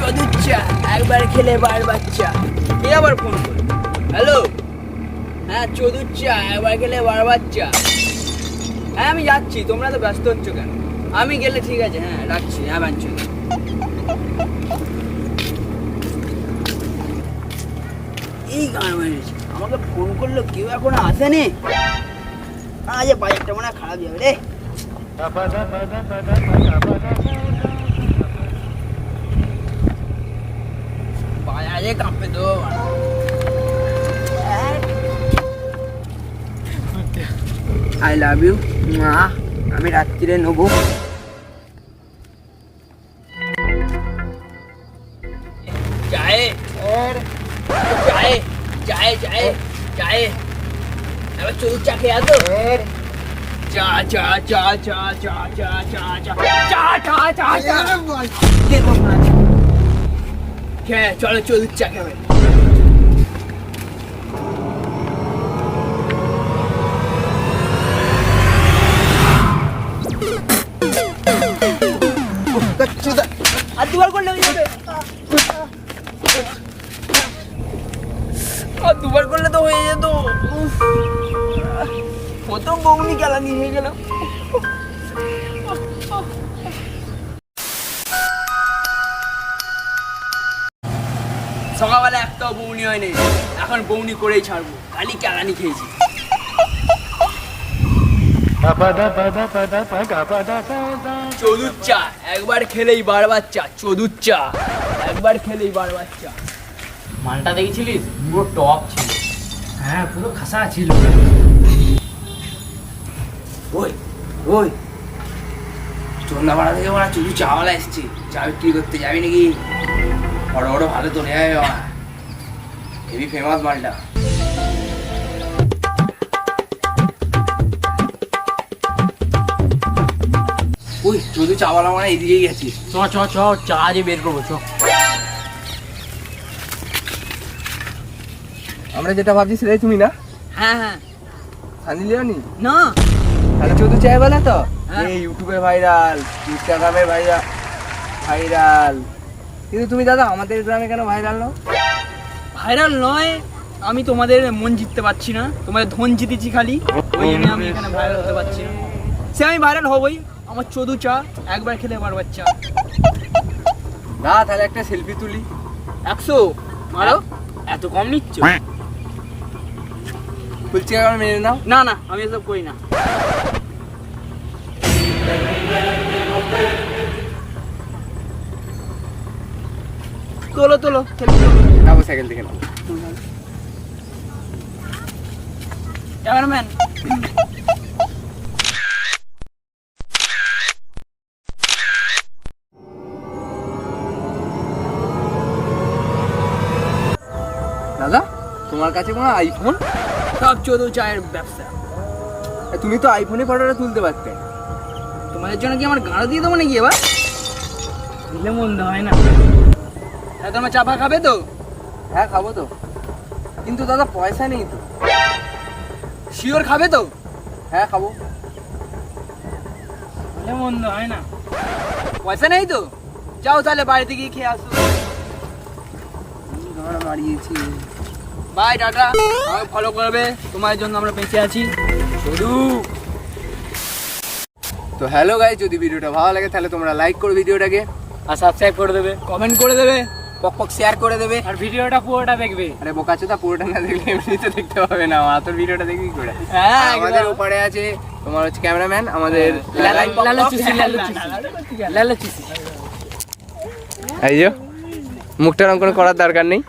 চদুচ্চা একবার খেলে বারবার চা। কে আবার ফোন করে? হ্যালো, হ্যাঁ চদুচ্চা একবার খেলে বারবার চা। হ্যাঁ আমি যাচ্ছি, তোমরা তো ব্যস্ত হচ্ছ কেন? আমি গেলে ঠিক আছে, হ্যাঁ রাখছি, হ্যাঁ বাঞ্চল। এই গান মেরেছে, আমাকে ফোন করলো, কেউ এখনো আসেনি। আজ বাজারটা মনে হয় খারাপ যাবে রে। বাজারে কাঁপে তো। আই লাভ ইউ মা, আমি রাত্রিরে নেবো। চায়ে চায়ে চায়ে চায়ে চায়ে এবার চলুন চা খেয়ে আসো। চা চা চা চা চা চা চা চা চা চা চা চা দেখো খেয়ে চলো চলুন চা খাবে। আর দুবার করলে হয়ে যাবে, আর দুবার করলে তো হয়ে যেত। কত বৌনি জ্বালানি হয়ে গেল। সকালবেলা একটাও বৌনি হয়নি, এখন বৌনি করেই ছাড়বো, খালি কেলানি খেয়েছি। চদুচ্চা একবার খেলেই বারবার চা, চদুচ্চা একবার খেলেই বারবার চা। মালটা দেখেছিলিস? পুরো টপ ছিল। হ্যাঁ পুরো খাসা ছিল। ওই ওই সন্ধ্যাবেলা থেকে ওরা চুলু চাওয়ালা এসছে, চা বিক্রি করতে যাবি নাকি? বড় বড় ভালো তো নেয়, হেভি ফেমাস মালটা। ওই চুলু চাওয়ালা মানে এদিকেই গেছিস। চ চ চ চা যে বের করবো চ। আমরা যেটা ভাবছি সেটাই তুমি না? হ্যাঁ হ্যাঁ সানি লিওনি না তাহলে চৌধু চাই বলে তো হ্যাঁ। এই ইউটিউবে ভাইরাল, ইনস্টাগ্রামে ভাইরাল, কিন্তু তুমি দাদা আমাদের গ্রামে কেন ভাইরাল নাও? ভাইরাল নয়, আমি তোমাদের মন জিততে পারছি না, তোমাদের ধন জিতেছি খালি, ওই জন্য আমি এখানে ভাইরাল হতে পারছি না। সে আমি ভাইরাল হবই, আমার চদু চা একবার খেলে বারবার চা। না তাহলে একটা সেলফি তুলি। 100 মারো, এত কম নিচ্ছ? বলছি আমার মেনে নাও। না না আমি এসব করি না। তোলো তোলো যাবো সাইকেল থেকে নাও। ক্যামেরাম্যান দাদা তোমার কাছে কোনো আইফোন? সব চদু চায়ের ব্যবসা। তুমি তো আইফোনে ফটোটা তুলতে পারতে। তোমাদের জন্য কি আমার গাড়ো দিয়ে দেবো নাকি এবার? দিলে মন্দ হয় না। তোমার চা ফা খাবে তো? হ্যাঁ খাবো তো, কিন্তু দাদা পয়সা নেই তো। শিওর খাবে তো? হ্যাঁ খাবো। দিলে মন্দ হয় না। পয়সা নেই তো? যাও তাহলে বাড়িতে গিয়ে খেয়ে আসো। আমরা মারিয়েছি। বাই টাটা, আমাকে ফলো করবে, তোমার জন্য আমরা বেঁচে আছি। শুধু তো হ্যালো গাইস, যদি ভিডিওটা ভালো লাগে তাহলে তোমরা লাইক করো ভিডিওটাকে, আর সাবস্ক্রাইব করে দেবে, কমেন্ট করে দেবে, পক পক শেয়ার করে দেবে। আর ভিডিওটা পুরোটা দেখবে। আরে বোকাচোদা, পুরোটা না দেখলে এমনিতে দেখতে পাবে না, আমার তোর ভিডিওটা দেখবি করে। হ্যাঁ আমাদের উপরে আছে তোমার হচ্ছে ক্যামেরাম্যান, আমাদের লালা চুষি এই যে মুখটার অঙ্কন করার দরকার নেই।